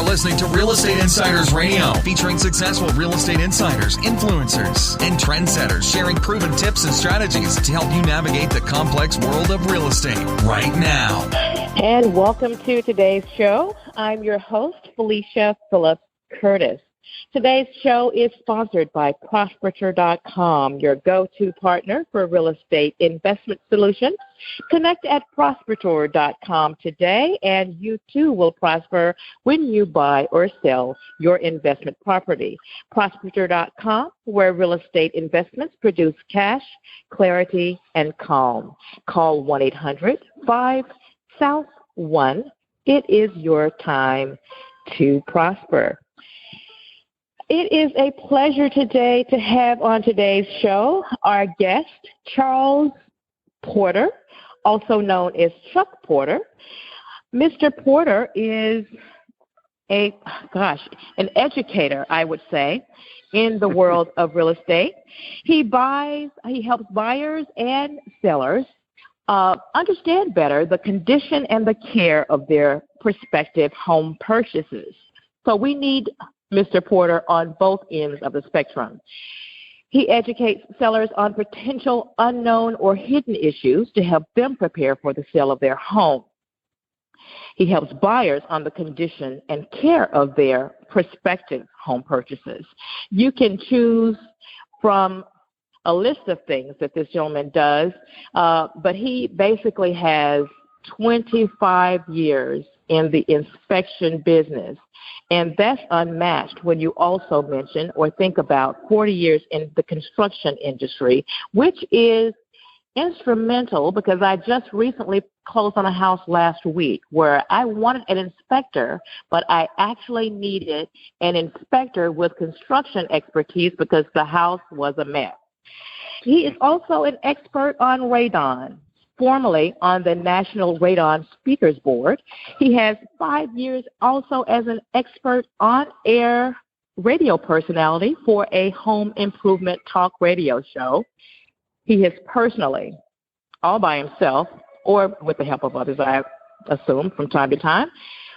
listening to Real Estate Insiders Radio, featuring successful real estate insiders, influencers, and trendsetters sharing proven tips and strategies to help you navigate the complex world of real estate right now. And welcome to today's show. I'm your host, Felecia Phillips Curtis. Today's show is sponsored by prospective.com, your go-to partner for real estate investment solutions. Connect at prospective.com today, and you too will prosper when you buy or sell your investment property. Prospective.com, where real estate investments produce cash, clarity, and calm. Call 1-800-5-SOUTH-1. It is your time to prosper. It is a pleasure today to have on today's show our guest, Charles Porter, also known as Chuck Porter. Mr. Porter is an educator, I would say, in the world of real estate. He helps buyers and sellers understand better the condition and the care of their prospective home purchases. So we need Mr. Porter on both ends of the spectrum. He educates sellers on potential unknown or hidden issues to help them prepare for the sale of their home. He helps buyers on the condition and care of their prospective home purchases. You can choose from a list of things that this gentleman does, but he basically has 25 years in the inspection business. And that's unmatched when you also mention or think about 40 years in the construction industry, which is instrumental because I just recently closed on a house last week where I wanted an inspector, but I actually needed an inspector with construction expertise because the house was a mess. He is also an expert on radon, formerly on the National Radon Speakers Board. He has 5 years also as an expert on-air radio personality for a home improvement talk radio show. He has personally, all by himself, or with the help of others, I assume, from time to time,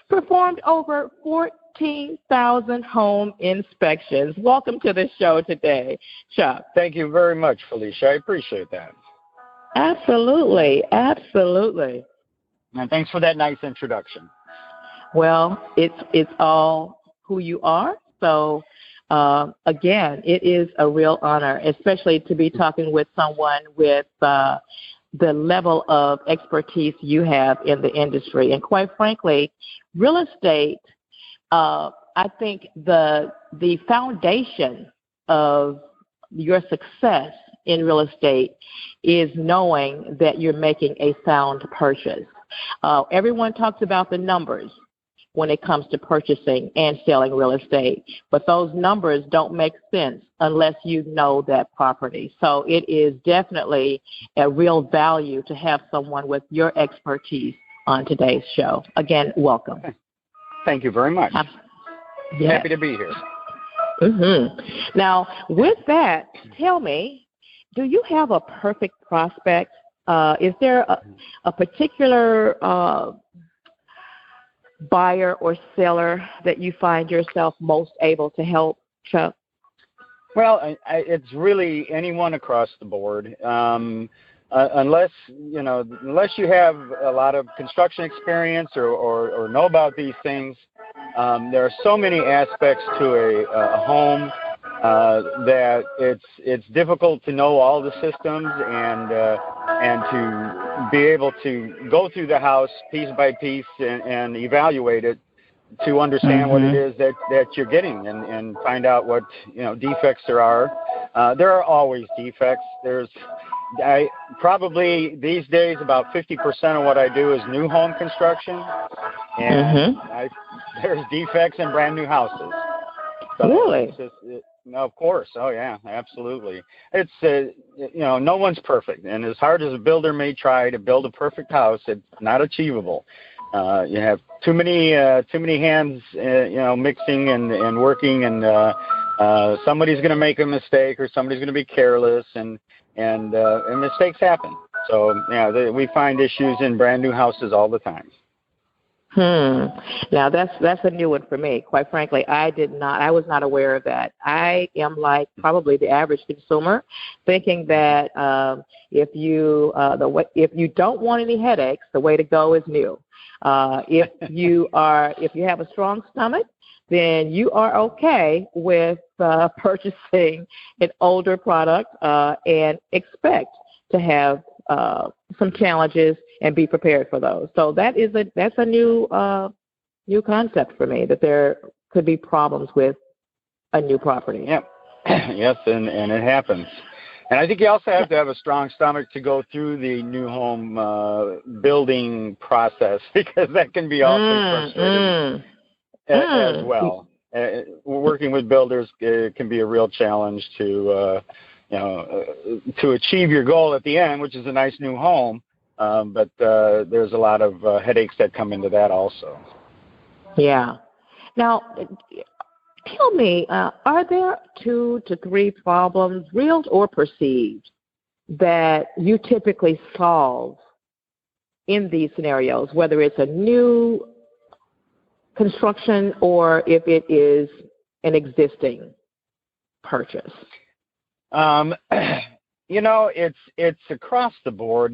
performed over 14,000 home inspections. Welcome to the show today, Chuck. Thank you very much, Felecia. I appreciate that. Absolutely. And thanks for that nice introduction. Well, it's all who you are. So, again, it is a real honor, especially to be talking with someone with the level of expertise you have in the industry. And quite frankly, real estate, I think the foundation of your success in real estate is knowing that you're making a sound purchase. Everyone talks about the numbers when it comes to purchasing and selling real estate, but those numbers don't make sense unless you know that property. So it is definitely a real value to have someone with your expertise on today's show. Again, welcome. Thank you very much. Yes. Happy to be here. Mm-hmm. Now, with that, tell me, do you have a perfect prospect? Is there a particular buyer or seller that you find yourself most able to help, Chuck? Well, it's really anyone across the board. Unless you have a lot of construction experience or know about these things, there are so many aspects to a home that it's difficult to know all the systems and to be able to go through the house piece by piece and evaluate it to understand what it is that you're getting and find out what defects there are. There are always defects. I probably these days about 50% of what I do is new home construction, and there's defects in brand new houses. So really? Of course. Oh yeah, absolutely. It's no one's perfect, and as hard as a builder may try to build a perfect house, it's not achievable. You have too many hands, mixing and working, and somebody's going to make a mistake or somebody's going to be careless, and mistakes happen. So we find issues in brand new houses all the time. Now that's a new one for me. Quite frankly, I was not aware of that. I am like probably the average consumer, thinking that if you don't want any headaches, the way to go is new. If you have a strong stomach, then you are okay with purchasing an older product and expect to have some challenges and be prepared for those. So that's a new concept for me, that there could be problems with a new property. Yep. Yes, and it happens. And I think you also have to have a strong stomach to go through the new home building process, because that can be awfully frustrating as well. Working with builders can be a real challenge to achieve your goal at the end, which is a nice new home. But there's a lot of headaches that come into that also. Yeah. Now, tell me, are there 2 to 3 problems, real or perceived, that you typically solve in these scenarios, whether it's a new construction or if it is an existing purchase? It's across the board.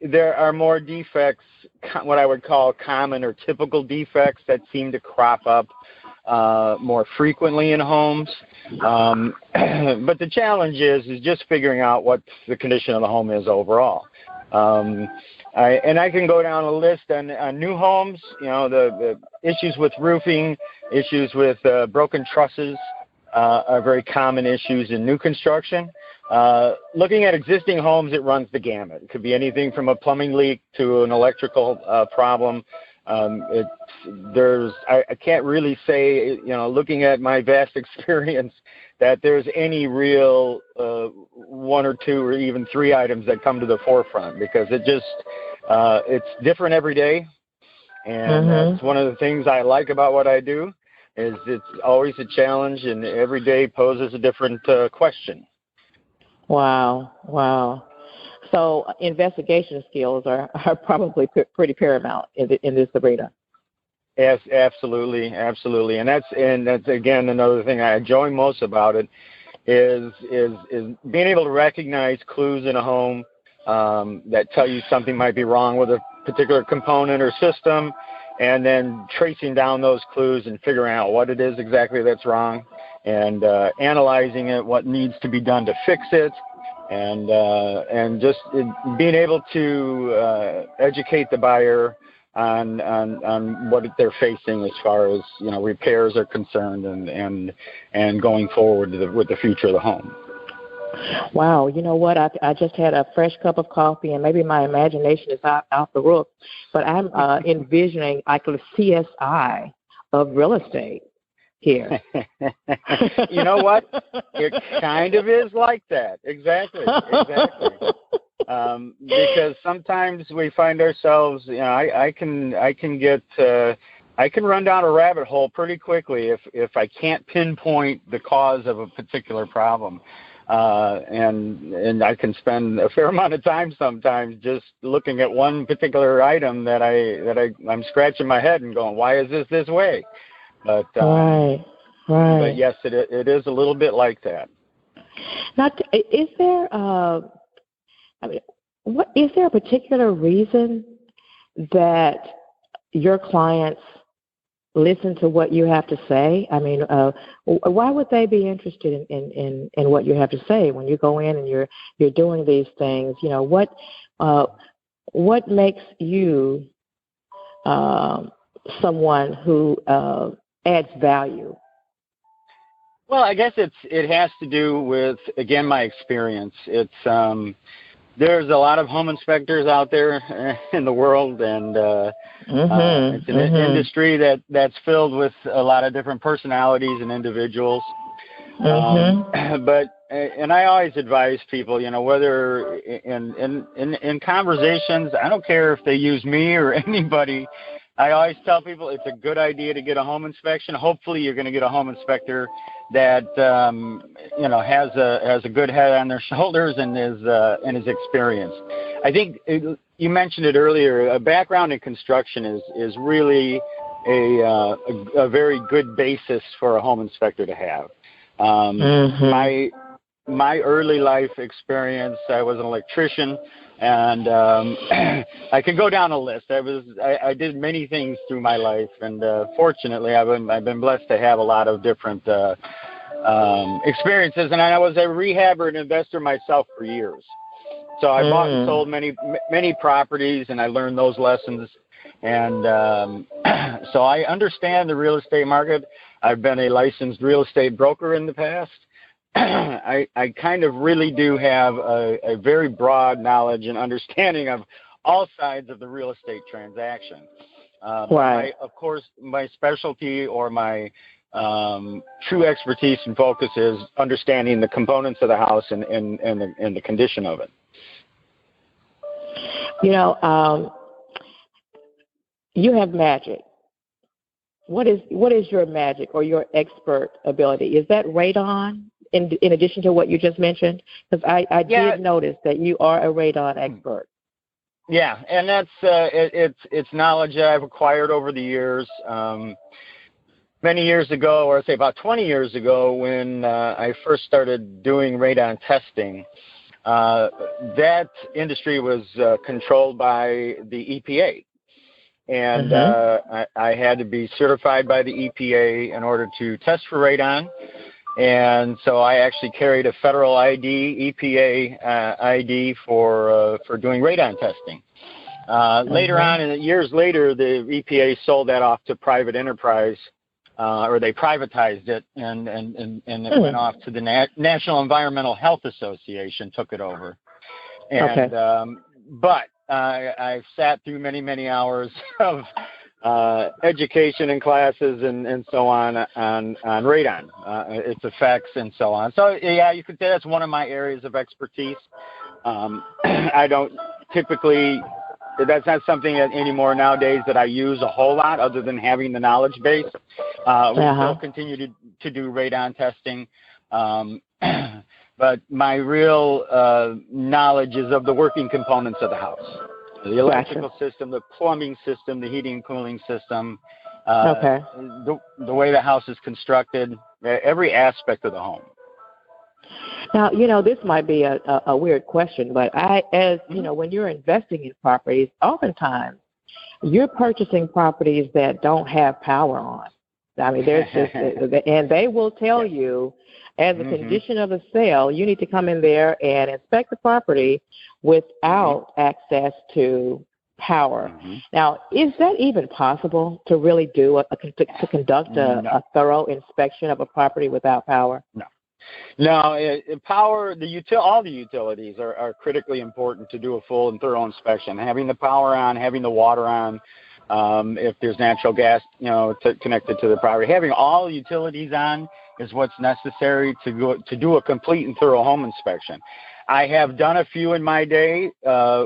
There are more defects, what I would call common or typical defects, that seem to crop up more frequently in homes. But the challenge is just figuring out what the condition of the home is overall. I can go down a list on new homes. The issues with roofing, issues with broken trusses are very common issues in new construction. Looking at existing homes, it runs the gamut. It could be anything from a plumbing leak to an electrical problem. I can't really say, looking at my vast experience, that there's any real 1 or 2 or even 3 items that come to the forefront, because it's different every day. And that's one of the things I like about what I do, is it's always a challenge, and every day poses a different question. Wow. So investigation skills are probably pretty paramount in this arena. Yes, absolutely. And that's again another thing I enjoy most about it is being able to recognize clues in a home that tell you something might be wrong with a particular component or system, and then tracing down those clues and figuring out what it is exactly that's wrong, and analyzing it, what needs to be done to fix it, and just being able to educate the buyer on what they're facing as far as repairs are concerned, and going forward with the future of the home. Wow, you know what? I just had a fresh cup of coffee, and maybe my imagination is out the roof, but I'm envisioning like a CSI of real estate here. You know what? It kind of is like that. Exactly. Because sometimes we find ourselves, I can run down a rabbit hole pretty quickly if I can't pinpoint the cause of a particular problem. And I can spend a fair amount of time sometimes just looking at one particular item that I'm scratching my head and going, why is this way? But right. But yes, it is a little bit like that. Now, is there is there a particular reason that your clients listen to what you have to say? I mean, why would they be interested in what you have to say when you go in and you're doing these things? What makes you someone who adds value? Well, I guess it has to do with, again, my experience. It's there's a lot of home inspectors out there in the world, and it's an industry that's filled with a lot of different personalities and individuals. But I always advise people, whether in conversations, I don't care if they use me or anybody. I always tell people it's a good idea to get a home inspection. Hopefully, you're going to get a home inspector that has a good head on their shoulders and is experienced. I think you mentioned it earlier. A background in construction is really a very good basis for a home inspector to have. My early life experience, I was an electrician, and I could go down a list. I did many things through my life, and fortunately, I've been blessed to have a lot of different experiences. And I was a rehabber and investor myself for years. So I bought and sold many properties, and I learned those lessons. And so I understand the real estate market. I've been a licensed real estate broker in the past. I kind of really do have a very broad knowledge and understanding of all sides of the real estate transaction. Right. Of course, my specialty or my true expertise and focus is understanding the components of the house and the condition of it. You have magic. What is your magic or your expert ability? Is that radon in addition to what you just mentioned? Because I did notice that you are a radon expert. Yeah, and that's it's knowledge that I've acquired over the years. Many years ago, or I'd say about 20 years ago, when I first started doing radon testing, that industry was controlled by the EPA. And I had to be certified by the EPA in order to test for radon. And so I actually carried a federal ID, EPA ID for doing radon testing. Later on, years later, the EPA sold that off to private enterprise, or they privatized it, and it went off to the National Environmental Health Association, took it over. And but I've sat through many hours of education and classes and so on radon, its effects and so on. So yeah, you could say that's one of my areas of expertise. I don't typically, that's not something that anymore nowadays that I use a whole lot other than having the knowledge base. We still continue to do radon testing. But my real knowledge is of the working components of the house. The electrical system, the plumbing system, the heating and cooling system, the way the house is constructed, every aspect of the home. Now, this might be a weird question, but when you're investing in properties, oftentimes you're purchasing properties that don't have power on. I mean, there's just, and they will tell you, as a condition of the sale, you need to come in there and inspect the property without access to power. Now, is that even possible to really do to conduct a thorough inspection of a property without power? No, power, all the utilities are critically important to do a full and thorough inspection. Having the power on, having the water on, if there's natural gas, connected to the property, having all the utilities on is what's necessary to do a complete and thorough home inspection. I have done a few in my day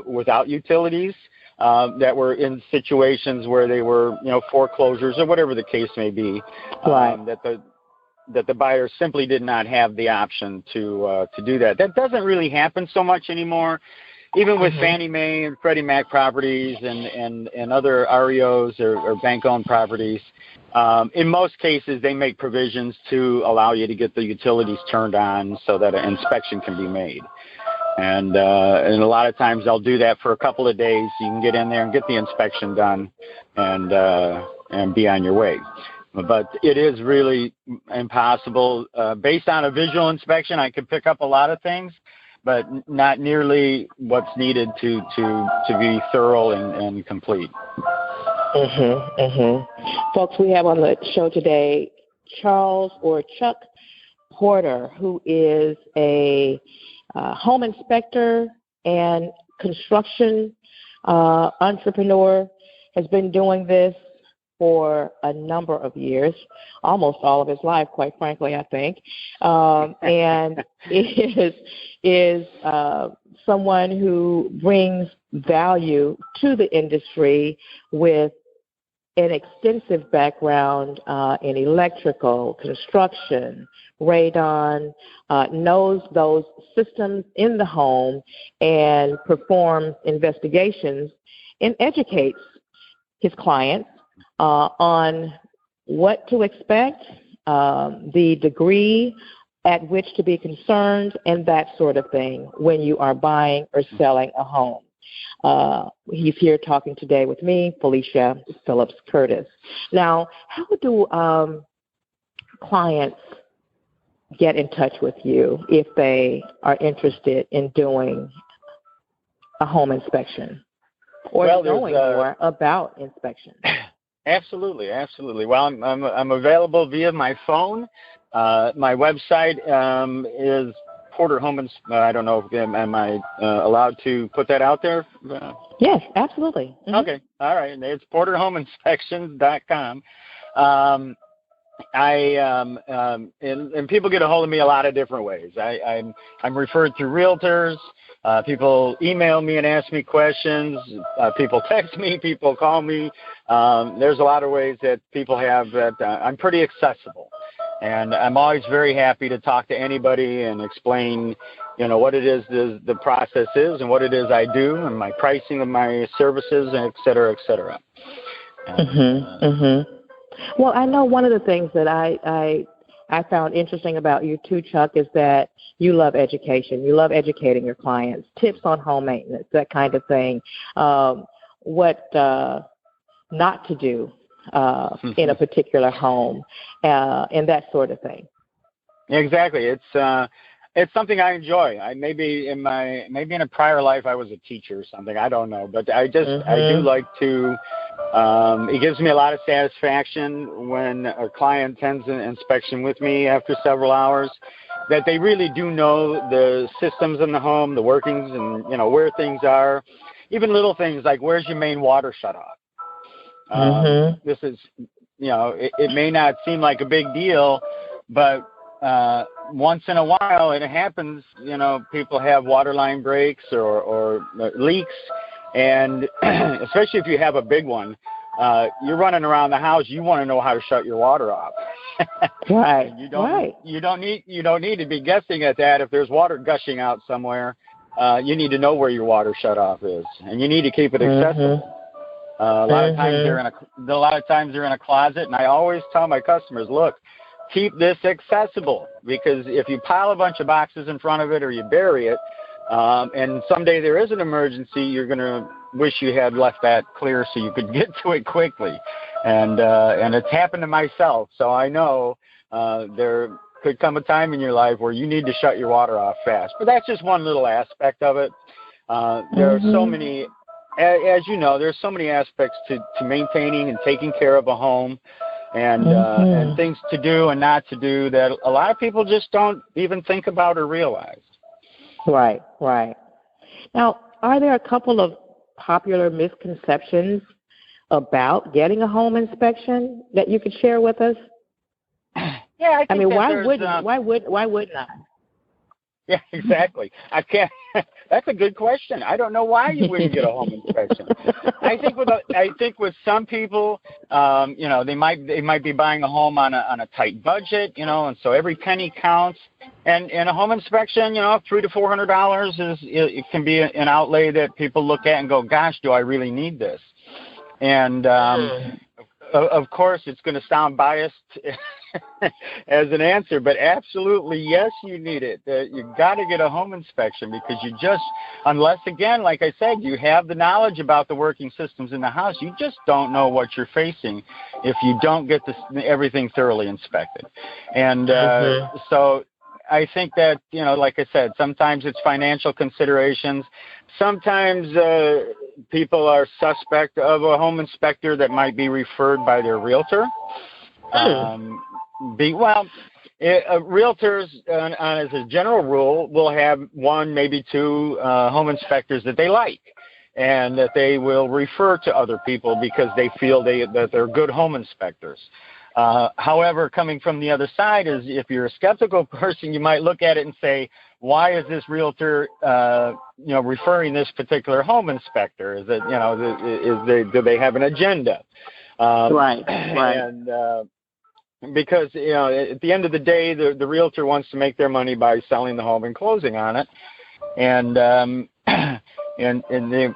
without utilities that were in situations where they were, foreclosures or whatever the case may be, that the buyer simply did not have the option to do that. That doesn't really happen so much anymore. Even with Fannie Mae and Freddie Mac properties and other REOs or bank-owned properties, in most cases they make provisions to allow you to get the utilities turned on so that an inspection can be made. And a lot of times they'll do that for a couple of days. You can get in there and get the inspection done and be on your way. But it is really impossible. Based on a visual inspection, I could pick up a lot of things, but not nearly what's needed to be thorough and complete. Folks, we have on the show today Chuck Porter, who is a home inspector and construction entrepreneur, has been doing this for a number of years, almost all of his life, quite frankly, I think, and is someone who brings value to the industry with an extensive background in electrical, construction, radon, knows those systems in the home and performs investigations and educates his clients on what to expect, the degree at which to be concerned, and that sort of thing when you are buying or selling a home. He's here talking today with me, Felecia Phillips Curtis. Now, how do clients get in touch with you if they are interested in doing a home inspection or knowing more about inspection? Absolutely. Well, I'm available via my phone. My website is Porter Home. I don't know. Am I allowed to put that out there? Yes, absolutely. Mm-hmm. Okay. All right. It's porterhomeinspections.com. And people get a hold of me a lot of different ways. I'm referred through realtors. People email me and ask me questions. People text me. People call me. There's a lot of ways that people have that I'm pretty accessible. And I'm always very happy to talk to anybody and explain, what it is the process is and what it is I do and my pricing of my services, and et cetera, et cetera. Well, I know one of the things that I found interesting about you too, Chuck, is that you love education. You love educating your clients, tips on home maintenance, that kind of thing, what not to do in a particular home, and that sort of thing. Exactly. It's something I enjoy. Maybe in a prior life I was a teacher or something. I don't know, but I do like to. It gives me a lot of satisfaction when a client attends an inspection with me after several hours, that they really do know the systems in the home, the workings, and where things are, even little things like where's your main water shut off. This is, it may not seem like a big deal, but once in a while it happens. People have water line breaks or leaks, and especially if you have a big one, you're running around the house. You want to know how to shut your water off. Right. You don't need to be guessing at that. If there's water gushing out somewhere, you need to know where your water shut off is, and you need to keep it accessible. A lot of times they're in a closet, and I always tell my customers, look, keep this accessible, because if you pile a bunch of boxes in front of it or you bury it, and someday there is an emergency, you're going to wish you had left that clear so you could get to it quickly. And it's happened to myself, so I know there could come a time in your life where you need to shut your water off fast. But that's just one little aspect of it. There are so many. As you know, there's so many aspects to maintaining and taking care of a home, and things to do and not to do that a lot of people just don't even think about or realize. Right. Now, are there a couple of popular misconceptions about getting a home inspection that you could share with us? Yeah, I think why wouldn't I? Yeah, exactly. I can't. That's a good question. I don't know why you wouldn't get a home inspection. I think with some people, they might be buying a home on a tight budget, and so every penny counts. And a home inspection, $300 to $400 it can be an outlay that people look at and go, gosh, do I really need this? And of course, it's going to sound biased as an answer, but absolutely, yes, you need it. You got to get a home inspection, because unless, again, like I said, you have the knowledge about the working systems in the house, you just don't know what you're facing if you don't get everything thoroughly inspected. And so I think that, like I said, sometimes it's financial considerations. Sometimes people are suspect of a home inspector that might be referred by their realtor. Realtors, as a general rule, will have one, maybe two home inspectors that they like, and that they will refer to other people because they feel that they're good home inspectors. However, coming from the other side is, if you're a skeptical person, you might look at it and say, why is this realtor, referring this particular home inspector? Is it, do they have an agenda? Right. And because, at the end of the day, the realtor wants to make their money by selling the home and closing on it. And and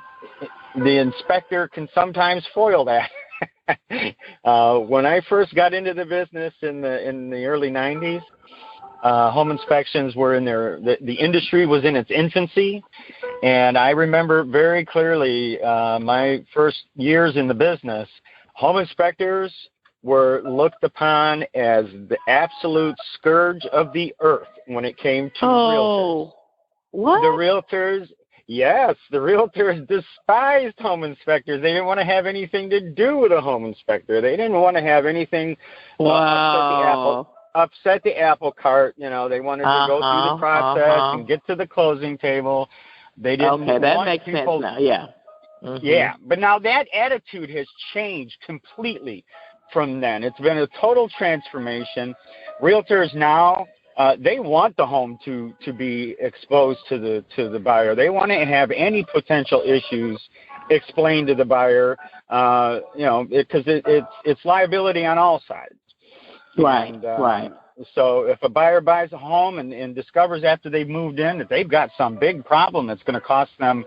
the inspector can sometimes foil that. When I first got into the business in the early 90s, home inspections were in the industry was in its infancy. And I remember very clearly my first years in the business, home inspectors were looked upon as the absolute scourge of the earth when it came to realtors. What? The realtors despised home inspectors. They didn't want to have anything to do with a home inspector. They didn't want to have anything upset the apple cart. They wanted to go through the process and get to the closing table. They didn't that want makes people, sense now. Yeah. Mm-hmm. Yeah, but now that attitude has changed completely from then. It's been a total transformation. Realtors now, they want the home to be exposed to the buyer. They want to have any potential issues explained to the buyer, because it's liability on all sides. Right, and, right. So if a buyer buys a home and discovers after they've moved in that they've got some big problem that's going to cost them,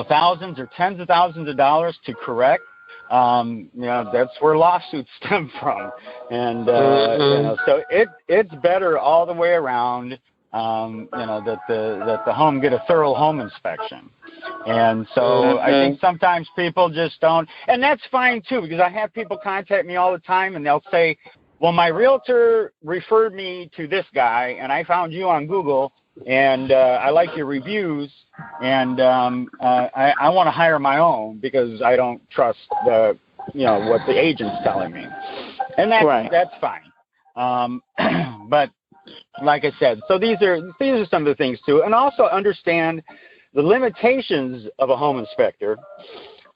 thousands or tens of thousands of dollars to correct, that's where lawsuits stem from. And, so it's better all the way around, that the home get a thorough home inspection. And so I think sometimes people just don't, and that's fine too, because I have people contact me all the time and they'll say, well, my realtor referred me to this guy and I found you on Google and I like your reviews and I want to hire my own because I don't trust what the agent's telling me. And that's fine. But like I said, so these are some of the things too. And also understand the limitations of a home inspector.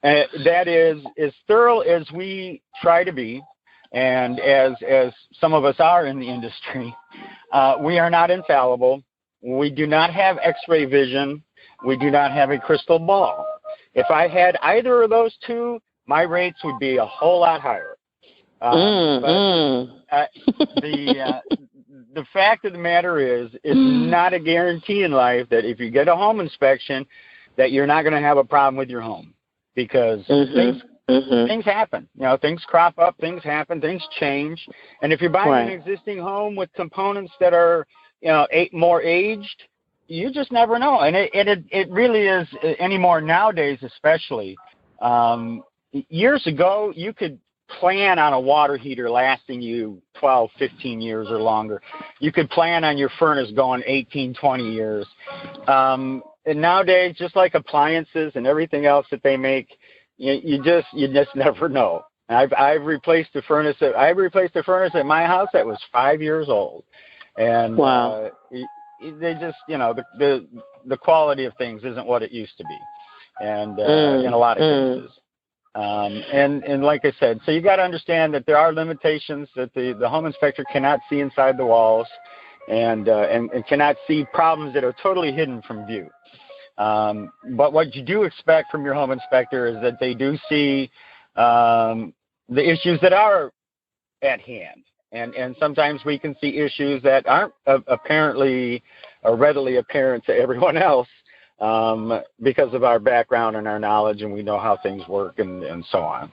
That is, as thorough as we try to be, and as some of us are in the industry, we are not infallible. We do not have X-ray vision. We do not have a crystal ball. If I had either of those two, my rates would be a whole lot higher. The fact of the matter is, it's not a guarantee in life that if you get a home inspection, that you're not going to have a problem with your home, because things happen. Things crop up, things happen, things change. And if you're buying an existing home with components that are, more aged, you just never know. And it really is anymore nowadays, especially. Years ago, you could plan on a water heater lasting you 12, 15 years or longer. You could plan on your furnace going 18, 20 years. And nowadays, just like appliances and everything else that they make, you just never know. I've replaced the furnace. I replaced the furnace at my house that was 5 years old, and they just the quality of things isn't what it used to be, and in a lot of cases. And like I said, so you got to understand that there are limitations, that the home inspector cannot see inside the walls, and cannot see problems that are totally hidden from view. But what you do expect from your home inspector is that they do see the issues that are at hand. And sometimes we can see issues that aren't apparently or readily apparent to everyone else because of our background and our knowledge, and we know how things work and so on.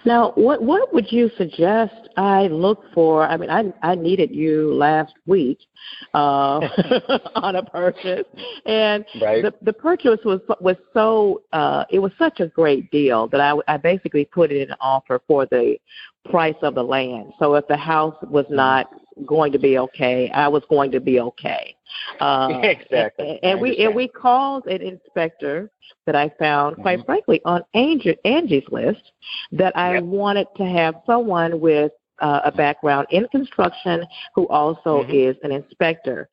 Now, what would you suggest I look for? I mean, I needed you last week on a purchase, and the purchase was so it was such a great deal that I basically put it in an offer for the price of the land. So if the house was not going to be okay, I was going to be okay. Exactly. And we called an inspector that I found, quite frankly, on Angie's list, that I wanted to have someone with a background in construction who also is an inspector.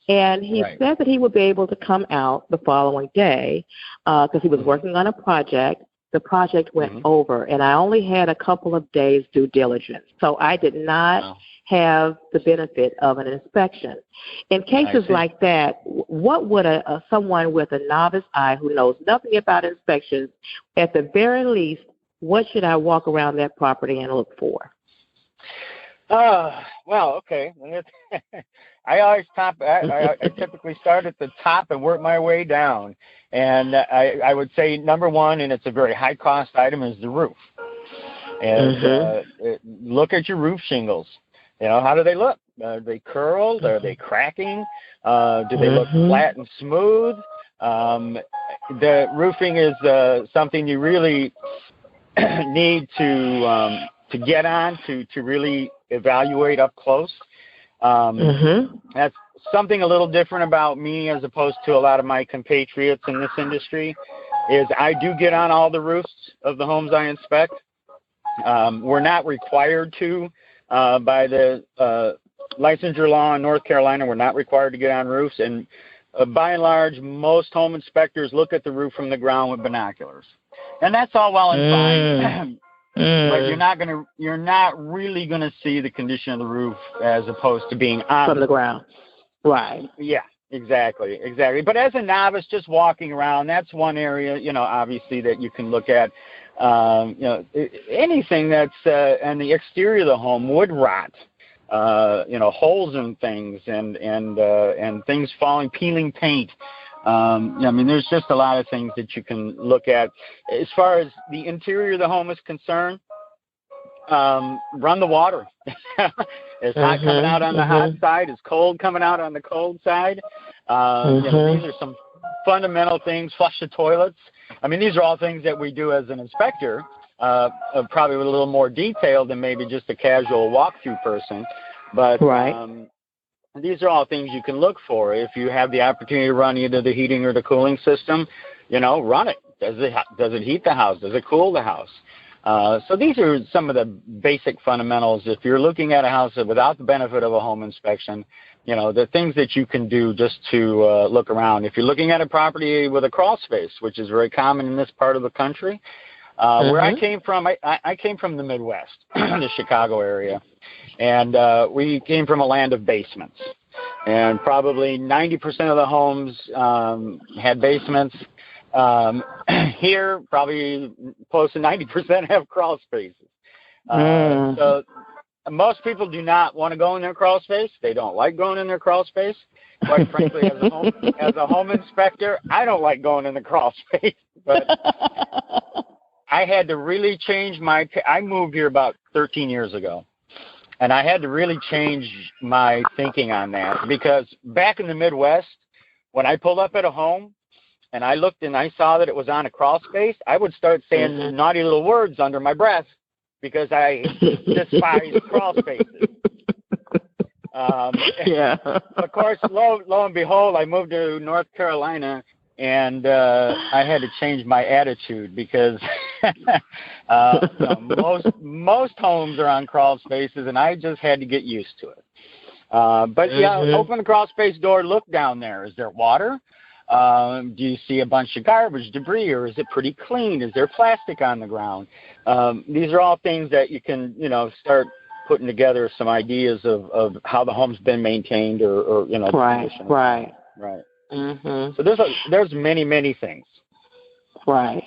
And he said that he would be able to come out the following day because he was working on a project. The project went over, and I only had a couple of days due diligence. So I did not have the benefit of an inspection. In cases like that, what would someone with a novice eye who knows nothing about inspections, at the very least, what should I walk around that property and look for? Well, okay. I always I typically start at the top and work my way down. And I would say number one, and it's a very high cost item, is the roof. And look at your roof shingles. You know, how do they look? Are they curled? Are they cracking? Do they look flat and smooth? The roofing is something you really need to get on to really evaluate up close. That's something a little different about me as opposed to a lot of my compatriots in this industry, is I do get on all the roofs of the homes I inspect. We're not required to by the licensure law in North Carolina. We're not required to get on roofs, and by and large, most home inspectors look at the roof from the ground with binoculars, and that's all well and fine. But you're not really gonna see the condition of the roof as opposed to being on from the ground. Right. Yeah, exactly. But as a novice, just walking around, that's one area, you know, obviously that you can look at. You know, anything that's on the exterior of the home would rot. You know, holes in things and things falling, peeling paint. I mean, there's just a lot of things that you can look at. As far as the interior of the home is concerned, run the water. It's hot coming out on the hot side. It's cold coming out on the cold side. You know, these are some fundamental things. Flush the toilets. I mean, these are all things that we do as an inspector, probably with a little more detail than maybe just a casual walkthrough person. But these are all things you can look for. If you have the opportunity to run either the heating or the cooling system, you know, run it. Does it heat the house? Does it cool the house? So these are some of the basic fundamentals. If you're looking at a house without the benefit of a home inspection, you know, the things that you can do just to look around. If you're looking at a property with a crawl space, which is very common in this part of the country, where I came from, I came from the Midwest, the Chicago area, and we came from a land of basements. And probably 90% of the homes had basements. Here, probably close to 90% have crawl spaces. So most people do not want to go in their crawl space. They don't like going in their crawl space. Quite frankly, as a home inspector, I don't like going in the crawl space. But I had to really change I moved here about 13 years ago. And I had to really change my thinking on that, because back in the Midwest, when I pulled up at a home and I looked and I saw that it was on a crawl space, I would start saying naughty little words under my breath because I despise crawl spaces. Of course, lo and behold, I moved to North Carolina, and I had to change my attitude because most homes are on crawl spaces, and I just had to get used to it. But open the crawl space door, look down there. Is there water? Do you see a bunch of garbage, debris, or is it pretty clean? Is there plastic on the ground? These are all things that you can, you know, start putting together some ideas of how the home's been maintained, or you know, right. So there's many things. Right.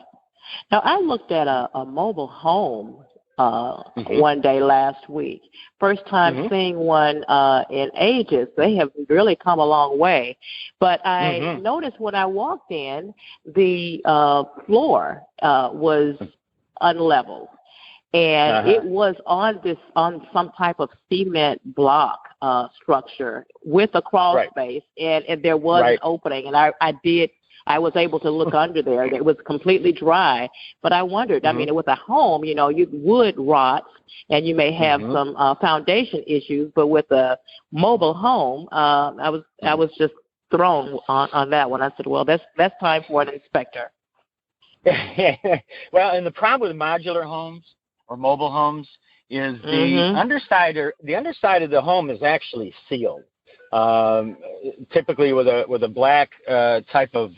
Now, I looked at a mobile home one day last week. First time seeing one in ages. They have really come a long way. But I noticed when I walked in, the floor was unleveled. And it was on some type of cement block structure with a crawl space, and there was an opening, and I was able to look under there. It was completely dry, but I wondered, I mean, with a home, you know, wood rots, and you may have some foundation issues, but with a mobile home, I was just thrown on that one. I said, well, that's time for an inspector. Well, and the problem with modular homes or mobile homes is the underside of the home is actually sealed, typically with a black type of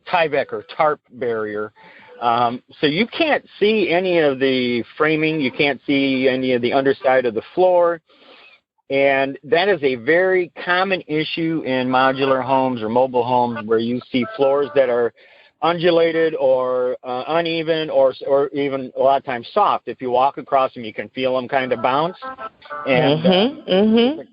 Tyvek or tarp barrier. So you can't see any of the framing, you can't see any of the underside of the floor, and that is a very common issue in modular homes or mobile homes, where you see floors that are undulated or uneven or even a lot of times soft. If you walk across them, you can feel them kind of bounce. And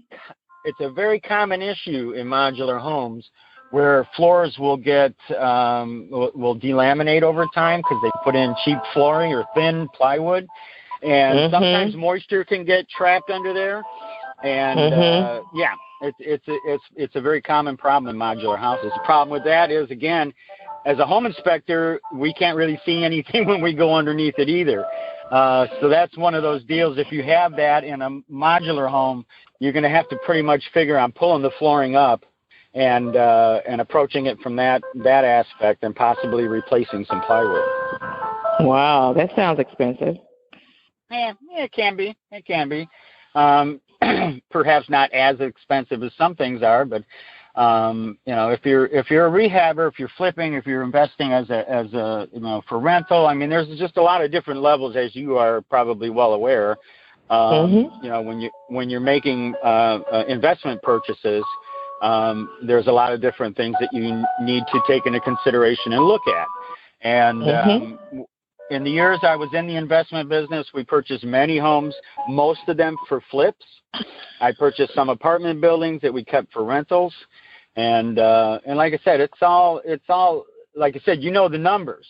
it's a very common issue in modular homes where floors will get will delaminate over time because they put in cheap flooring or thin plywood, and sometimes moisture can get trapped under there. And it's a very common problem in modular houses. The problem with that is, again, as a home inspector, we can't really see anything when we go underneath it either. So that's one of those deals. If you have that in a modular home, you're going to have to pretty much figure on pulling the flooring up and approaching it from that aspect, and possibly replacing some plywood. Wow, that sounds expensive. Yeah, it can be. It can be. Perhaps not as expensive as some things are, but if you're a rehabber, if you're flipping, if you're investing as a for rental, I mean, there's just a lot of different levels, as you are probably well aware. When you're making investment purchases, there's a lot of different things that you need to take into consideration and look at. And in the years I was in the investment business, we purchased many homes, most of them for flips. I purchased some apartment buildings that we kept for rentals. And like I said, it's all like I said, the numbers.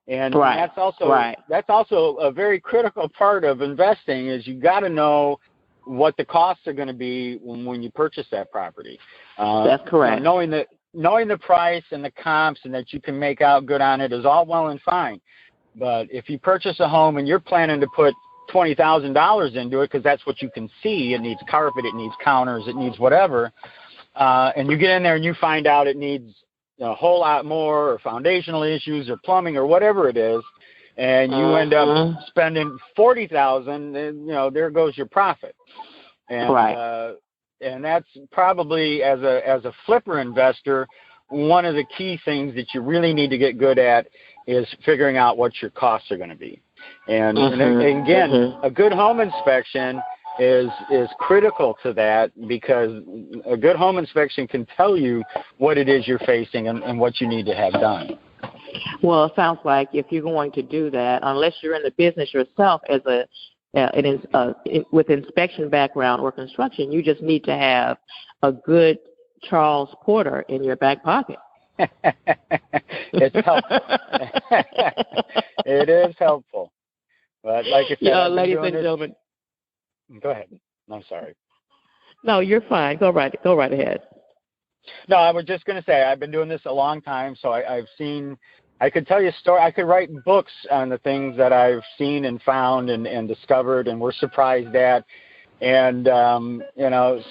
And that's also a very critical part of investing, is you got to know what the costs are going to be when you purchase that property. That's correct. Knowing the price and the comps and that you can make out good on it is all well and fine. But if you purchase a home and you're planning to put $20,000 into it because that's what you can see, it needs carpet, it needs counters, it needs whatever, and you get in there and you find out it needs a whole lot more, or foundational issues or plumbing or whatever it is, and you end up spending $40,000, then there goes your profit. And and that's probably, as a flipper investor, one of the key things that you really need to get good at is figuring out what your costs are going to be. And again, a good home inspection is critical to that, because a good home inspection can tell you what it is you're facing and what you need to have done. Well, it sounds like if you're going to do that, unless you're in the business yourself as with inspection background or construction, you just need to have a good Charles Porter in your back pocket. It's helpful. It is helpful. But like I said, ladies and gentlemen. Go ahead. I'm sorry. No, you're fine. Go right ahead. No, I was just going to say, I've been doing this a long time, so I could tell you a story. I could write books on the things that I've seen and found and discovered and were surprised at. And,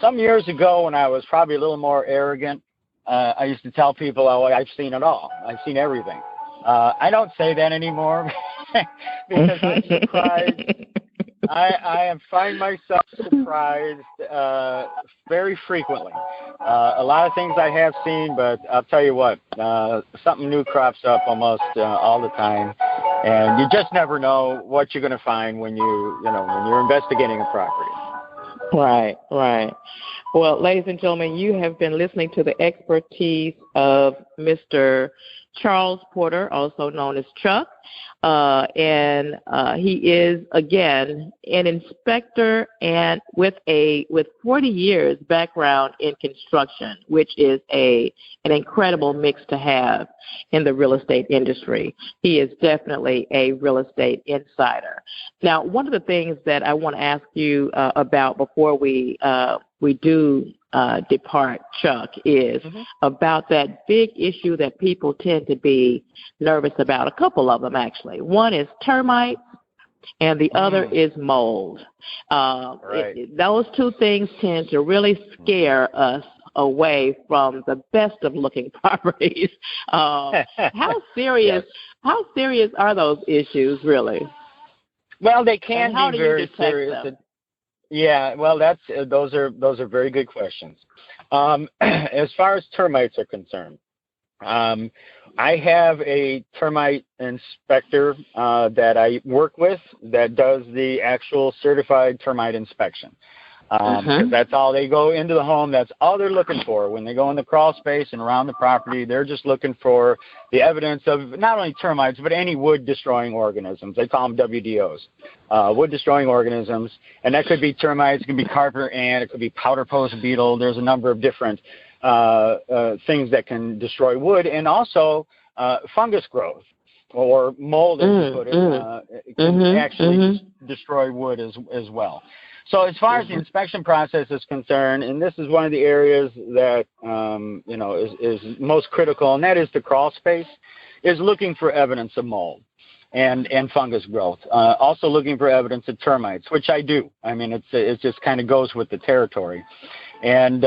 some years ago, when I was probably a little more arrogant, I used to tell people, I've seen it all. I've seen everything. I don't say that anymore because I'm surprised. I find myself surprised very frequently. A lot of things I have seen, but I'll tell you what, something new crops up almost all the time, and you just never know what you're going to find when you're investigating a property. Right. Well, ladies and gentlemen, you have been listening to the expertise of Mr. Charles Porter, also known as Chuck, and he is, again, an inspector and with 40 years background in construction, which is an incredible mix to have in the real estate industry. He is definitely a real estate insider. Now, one of the things that I want to ask you about before we do depart, Chuck, is about that big issue that people tend to be nervous about. A couple of them, actually. One is termites, and the other is mold. Those two things tend to really scare us away from the best of looking properties. How serious are those issues, really? Well, they can be very serious. Them? Yeah, well, those are very good questions. As far as termites are concerned, I have a termite inspector that I work with that does the actual certified termite inspection. because that's all they go into the home. That's all they're looking for when they go in the crawl space and around the property. They're just looking for the evidence of not only termites but any wood-destroying organisms. They call them WDOs, wood-destroying organisms, and that could be termites, it could be carpenter ant, it could be powder post beetle. There's a number of different things that can destroy wood, and also fungus growth or mold, as you put it, can actually destroy wood as well. So as far as the inspection process is concerned, and this is one of the areas that is most critical, and that is the crawl space, is looking for evidence of mold and fungus growth. Also looking for evidence of termites, which I do. I mean, it just kind of goes with the territory. And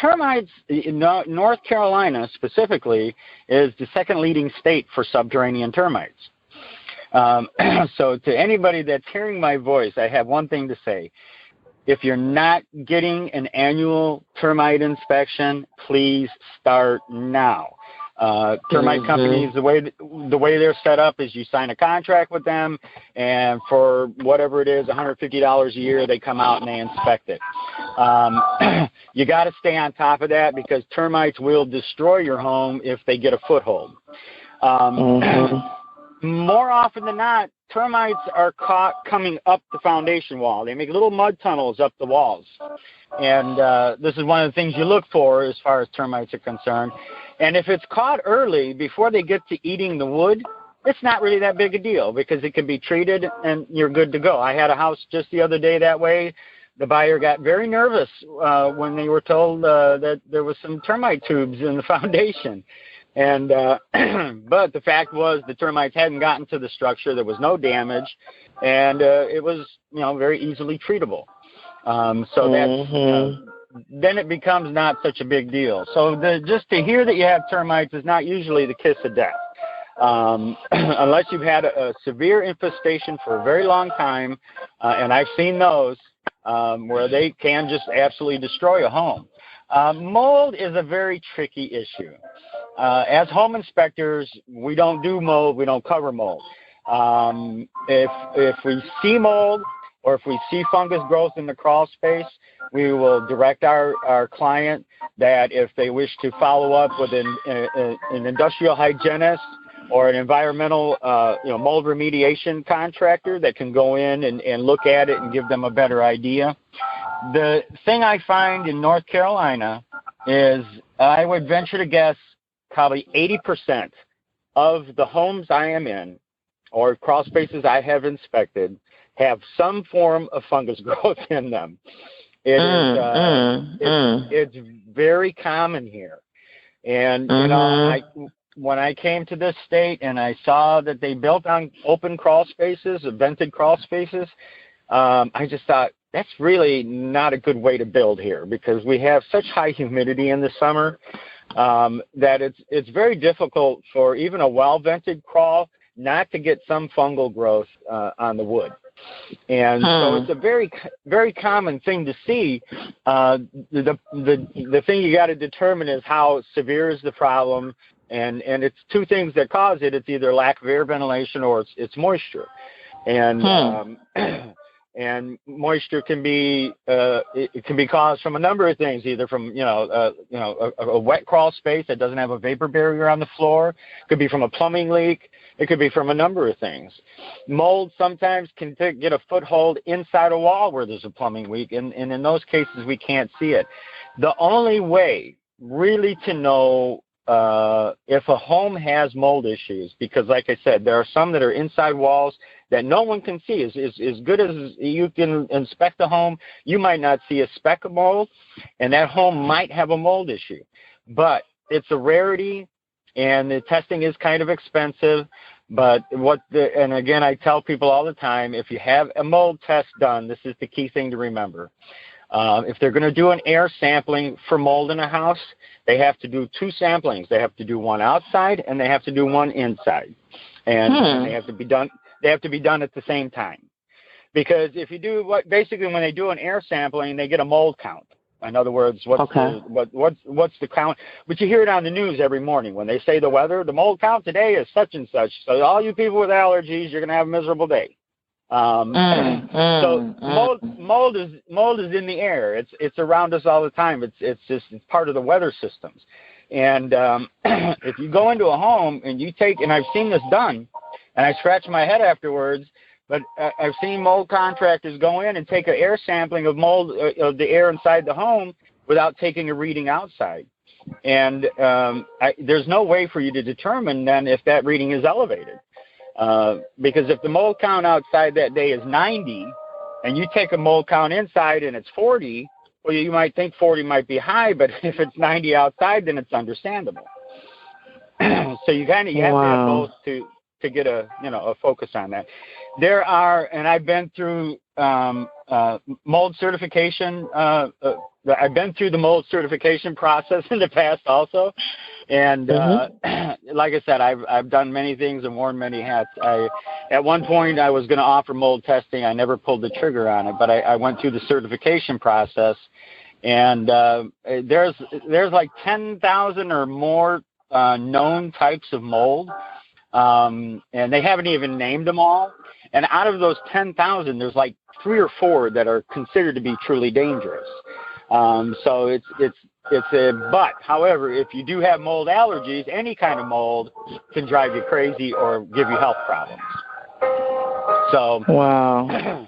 termites in North Carolina specifically is the second leading state for subterranean termites. So to anybody that's hearing my voice, I have one thing to say. If you're not getting an annual termite inspection, please start now. Termite companies, the way they're set up is you sign a contract with them, and for whatever it is, $150 a year, they come out and they inspect it. You got to stay on top of that because termites will destroy your home if they get a foothold. More often than not, termites are caught coming up the foundation wall. They make little mud tunnels up the walls. And this is one of the things you look for as far as termites are concerned. And if it's caught early, before they get to eating the wood, it's not really that big a deal because it can be treated and you're good to go. I had a house just the other day that way. The buyer got very nervous when they were told that there was some termite tubes in the foundation. And but the fact was the termites hadn't gotten to the structure. There was no damage, and it was very easily treatable. So that's then it becomes not such a big deal. So just to hear that you have termites is not usually the kiss of death, unless you've had a severe infestation for a very long time, and I've seen those where they can just absolutely destroy a home. Mold is a very tricky issue. As home inspectors, we don't do mold, we don't cover mold. If we see mold or if we see fungus growth in the crawl space, we will direct our client that if they wish to follow up with an industrial hygienist or an environmental mold remediation contractor that can go in and look at it and give them a better idea. The thing I find in North Carolina is I would venture to guess probably 80% of the homes I am in or crawl spaces I have inspected have some form of fungus growth in them. It's very common here. And, when I came to this state and I saw that they built on open crawl spaces, vented crawl spaces, I just thought, that's really not a good way to build here because we have such high humidity in the summer that it's very difficult for even a well-vented crawl not to get some fungal growth on the wood. And so it's a very, very common thing to see. The thing you got to determine is how severe is the problem, and it's two things that cause it. It's either lack of air ventilation or it's moisture. And and moisture can be it can be caused from a number of things, either from a wet crawl space that doesn't have a vapor barrier on the floor. It could be from a plumbing leak. It could be from a number of things. Mold sometimes can get a foothold inside a wall where there's a plumbing leak, and in those cases we can't see it. The only way really to know if a home has mold issues, because like I said, there are some that are inside walls that no one can see. As good as you can inspect the home, you might not see a speck of mold, and that home might have a mold issue. But it's a rarity, and the testing is kind of expensive. But and again, I tell people all the time, if you have a mold test done, this is the key thing to remember. If they're going to do an air sampling for mold in a house, they have to do two samplings. They have to do one outside and they have to do one inside, and they have to be done. They have to be done at the same time, because if you do basically when they do an air sampling, they get a mold count. In other words, what's the count? But you hear it on the news every morning when they say the weather. The mold count today is such and such. So all you people with allergies, you're going to have a miserable day. So mold mold is in the air. It's around us all the time. It's part of the weather systems. And if you go into a home and you take, and I've seen this done, and I scratch my head afterwards, but I've seen mold contractors go in and take an air sampling of mold of the air inside the home without taking a reading outside. And there's no way for you to determine then if that reading is elevated. Because if the mold count outside that day is 90 and you take a mold count inside and it's 40, well, you might think 40 might be high, but if it's 90 outside, then it's understandable. So you have to have both to get a focus on that. There are, and I've been through mold certification. I've been through the mold certification process in the past also. And like I said, I've done many things and worn many hats. At one point, I was going to offer mold testing. I never pulled the trigger on it, but I went through the certification process. And there's like 10,000 or more known types of mold, and they haven't even named them all. And out of those 10,000, there's like 3 or 4 that are considered to be truly dangerous. So it's a but. However, if you do have mold allergies, any kind of mold can drive you crazy or give you health problems. So wow.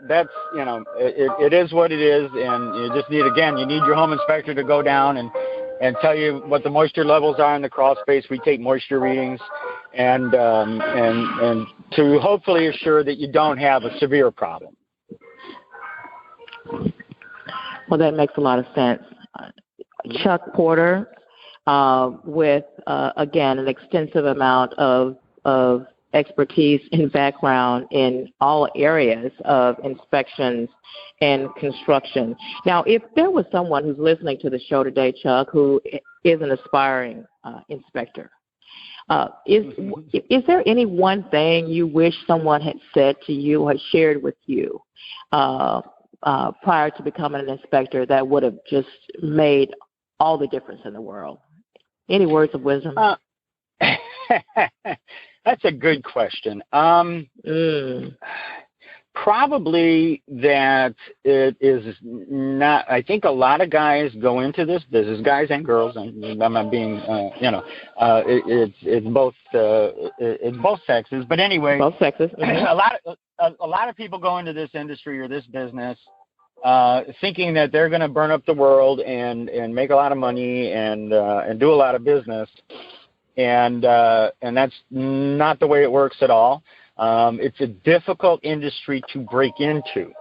That's, it is what it is, and you just need your home inspector to go down and tell you what the moisture levels are in the crawl space. We take moisture readings and to hopefully assure that you don't have a severe problem. Well, that makes a lot of sense. Chuck Porter, with, again, an extensive amount of expertise and background in all areas of inspections and construction. Now, if there was someone who's listening to the show today, Chuck, who is an aspiring inspector, is there any one thing you wish someone had said to you or had shared with you prior to becoming an inspector that would have just made all the difference in the world? Any words of wisdom? That's a good question. Probably that it is not. I think a lot of guys go into this business, guys and girls. I'm not being, it's both sexes. But anyway, both sexes. A lot of people go into this industry or this business thinking that they're going to burn up the world and make a lot of money and do a lot of business. And that's not the way it works at all. It's a difficult industry to break into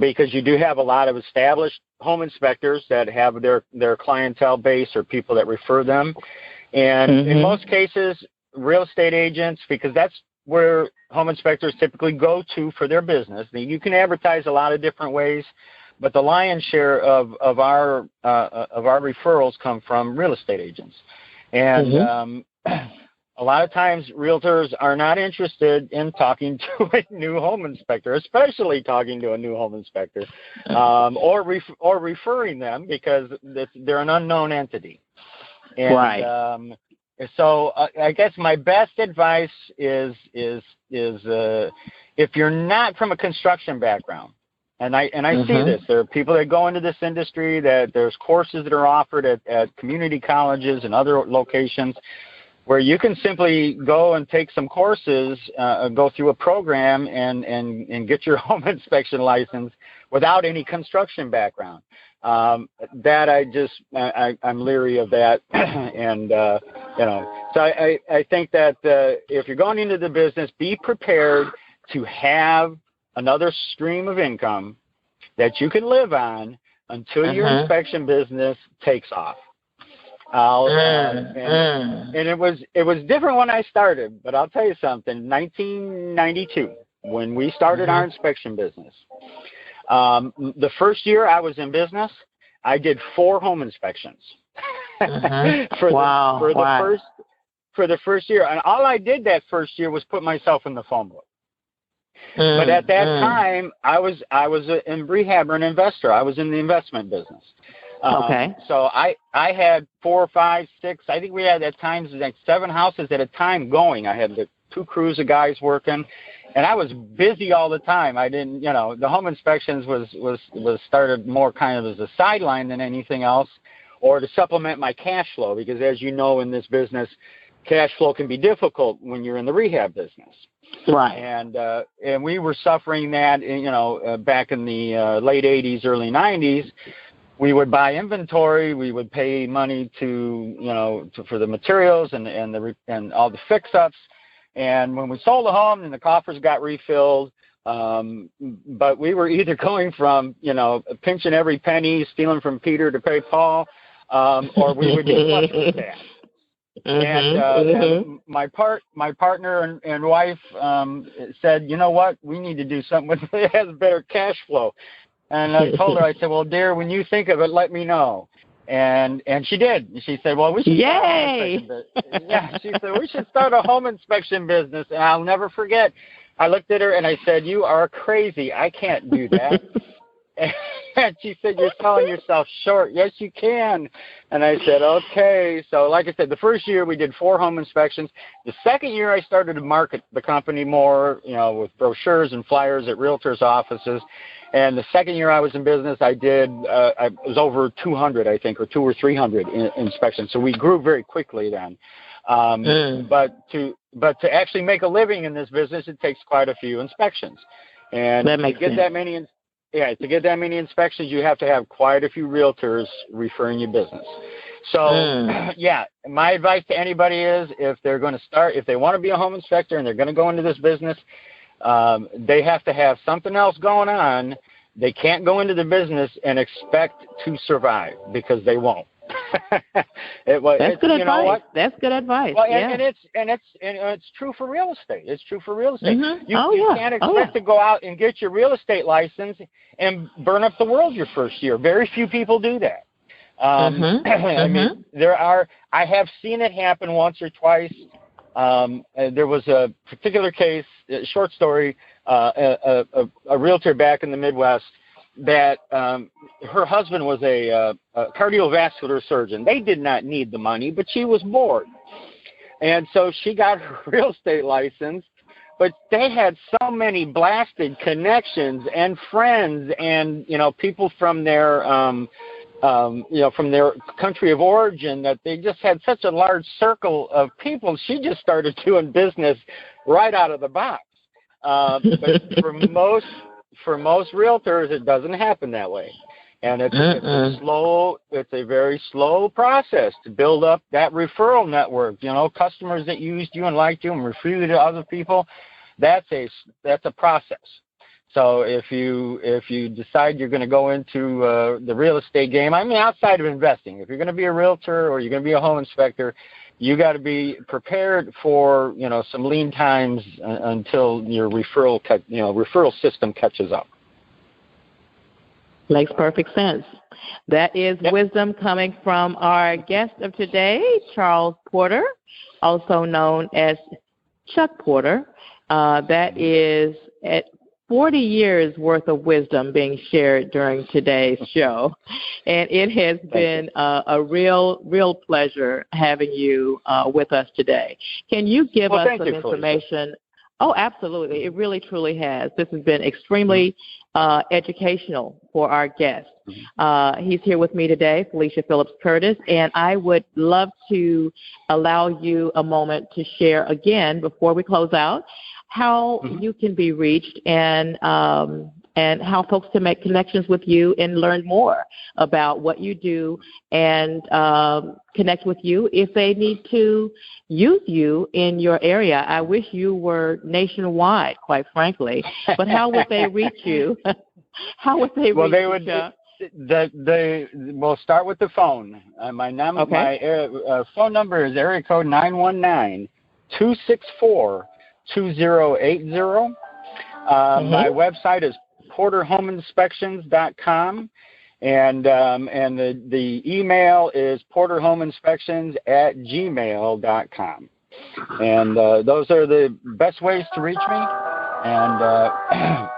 because you do have a lot of established home inspectors that have their clientele base or people that refer them. And in most cases, real estate agents, because that's where home inspectors typically go to for their business. You can advertise a lot of different ways, but the lion's share of our referrals come from real estate agents. And a lot of times realtors are not interested in talking to a new home inspector, especially talking to a new home inspector, or referring them because they're an unknown entity. And, right. So I guess my best advice is if you're not from a construction background, and I see this. There are people that go into this industry that there's courses that are offered at community colleges and other locations where you can simply go and take some courses, go through a program and get your home inspection license without any construction background. That I'm leery of that. And, so I think that if you're going into the business, be prepared to have another stream of income that you can live on until your inspection business takes off. And it was different when I started, but I'll tell you something. 1992, when we started our inspection business, the first year I was in business, I did 4 home inspections for the first year, and all I did that first year was put myself in the phone book. But at that time, I was a rehabber and investor. I was in the investment business. So I had 4, 5, 6. I think we had at times like 7 houses at a time going. I had 2 crews of guys working, and I was busy all the time. I didn't, the home inspections was started more kind of as a sideline than anything else, or to supplement my cash flow, because as you know, in this business, cash flow can be difficult when you're in the rehab business. Right. And we were suffering that, back in the late 80s, early 90s. We would buy inventory. We would pay money for the materials and all the fix-ups. And when we sold the home, then the coffers got refilled. But we were either going from, pinching every penny, stealing from Peter to pay Paul, or we would get flush with that. And my partner and wife said, you know what, we need to do something with it that has better cash flow. And I told her, I said, well, dear, when you think of it, let me know. And she did. She said, well, we should start a home inspection business. Yeah, she said, we should start a home inspection business. And I'll never forget, I looked at her and I said, you are crazy. I can't do that. And she said, you're selling yourself short. Yes, you can. And I said, okay. So like I said, the first year we did 4 home inspections. The second year I started to market the company more, with brochures and flyers at realtors' offices. And the second year I was in business, I was over 200, I think, or 200 or 300 inspections. So we grew very quickly then. But to actually make a living in this business, it takes quite a few inspections. And that makes sense. To get that many inspections, you have to have quite a few realtors referring you business. So, my advice to anybody is, if they're going to if they want to be a home inspector and they're going to go into this business, they have to have something else going on. They can't go into the business and expect to survive, because they won't. That's good advice. That's good advice. Well, yeah. and it's true for real estate. It's true for real estate. Mm-hmm. You can't expect to go out and get your real estate license and burn up the world your first year. Very few people do that. I mean, I have seen it happen once or twice. There was a particular case, a short story, a realtor back in the Midwest, that her husband was a cardiovascular surgeon. They did not need the money, but she was bored. And so she got her real estate license, but they had so many blasted connections and friends and, people from their, from their country of origin, that they just had such a large circle of people. She just started doing business right out of the box. But for most realtors, it doesn't happen that way. And it's a very slow process to build up that referral network. Customers that used you and liked you and referred you to other people, that's a process. So if you decide you're going to go into the real estate game, I mean, outside of investing, if you're going to be a realtor or you're going to be a home inspector, you got to be prepared for some lean times until your referral system catches up. Makes perfect sense. That is wisdom coming from our guest of today, Charles Porter, also known as Chuck Porter. That is at 40 years worth of wisdom being shared during today's show. And it has been a real pleasure having you with us today. Can you give us some information? Oh, absolutely. It really, truly has. This has been extremely educational for our guest. He's here with me today, Felecia Phillips Curtis, and I would love to allow you a moment to share again before we close out how you can be reached and how folks can make connections with you and learn more about what you do and connect with you if they need to use you in your area. I wish you were nationwide, quite frankly, but how would they reach you? How would they reach you? We'll start with the phone. My phone number is area code 919-264-2080. My website is porterhomeinspections.com, and the email is porterhomeinspections@gmail.com. And those are the best ways to reach me. And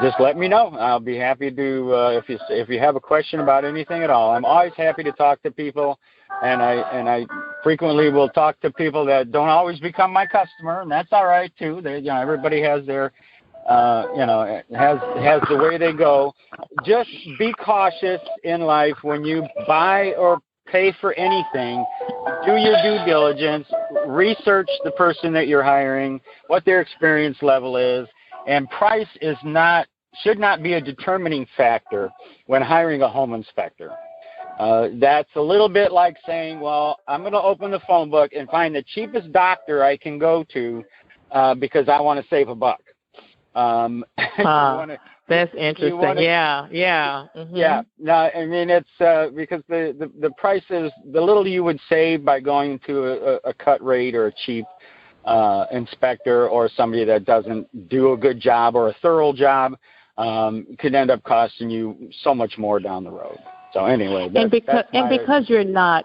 just let me know. I'll be happy to if you have a question about anything at all. I'm always happy to talk to people. I frequently will talk to people that don't always become my customer, and that's all right too. Everybody has their has the way they go. Just be cautious in life when you buy or pay for anything. Do your due diligence, research the person that you're hiring, what their experience level is, and price should not be a determining factor when hiring a home inspector. That's a little bit like saying, well, I'm going to open the phone book and find the cheapest doctor I can go to because I want to save a buck. That's interesting. Yeah. Mm-hmm. Yeah. No, I mean, it's because the prices, the little you would save by going to a cut rate or a cheap inspector or somebody that doesn't do a good job or a thorough job could end up costing you so much more down the road. So anyway, because you're not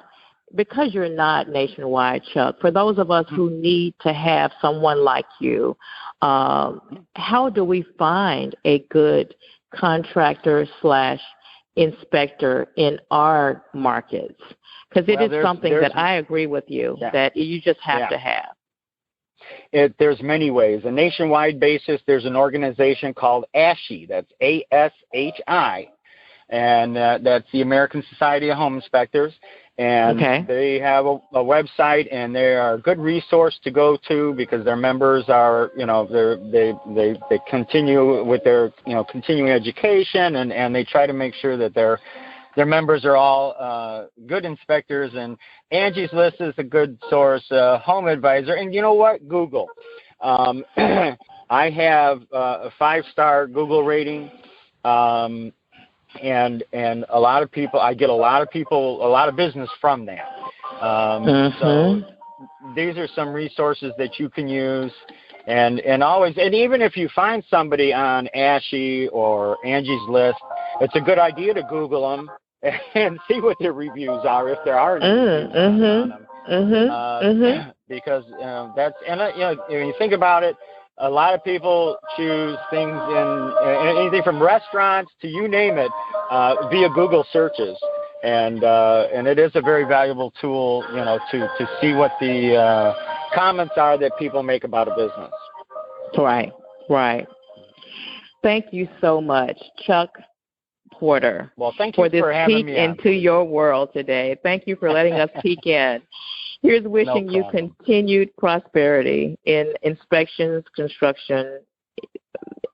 nationwide, Chuck, for those of us who need to have someone like you, how do we find a good contractor / inspector in our markets? Because it is something that I agree with you that you just have to have. There's many ways. A nationwide basis, there's an organization called ASHI. That's ASHI. And that's the American Society of Home Inspectors. And they have a website, and they are a good resource to go to because their members are, they continue with their, continuing education, and they try to make sure that their members are all good inspectors. And Angie's List is a good source, Home Advisor. And you know what? Google. I have a 5-star Google rating. And a lot of people, I get a lot of business from that. So these are some resources that you can use, and even if you find somebody on ASHI or Angie's List, it's a good idea to Google them and see what their reviews are, if there are any reviews on them. Because when you think about it, a lot of people choose things in anything from restaurants to you name it via Google searches, and it is a very valuable tool, to see what the comments are that people make about a business. Right. Thank you so much, Chuck Porter. Well, thank you for having me on. Into your world today. Thank you for letting us peek in. Here's wishing you continued prosperity in inspections, construction,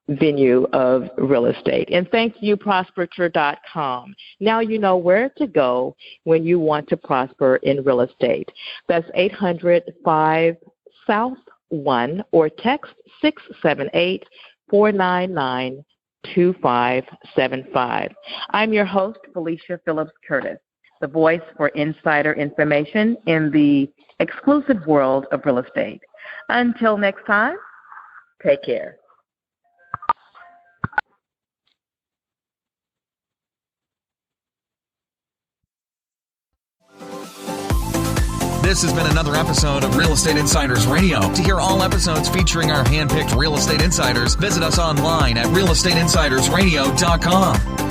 venue of real estate. And thank you, prospective.com. Now you know where to go when you want to prosper in real estate. That's 800-5-SOUTH-1 or text 678-499-2575. I'm your host, Felecia Phillips Curtis, the voice for insider information in the exclusive world of real estate. Until next time, take care. This has been another episode of Real Estate Insiders Radio. To hear all episodes featuring our handpicked real estate insiders, visit us online at realestateinsidersradio.com.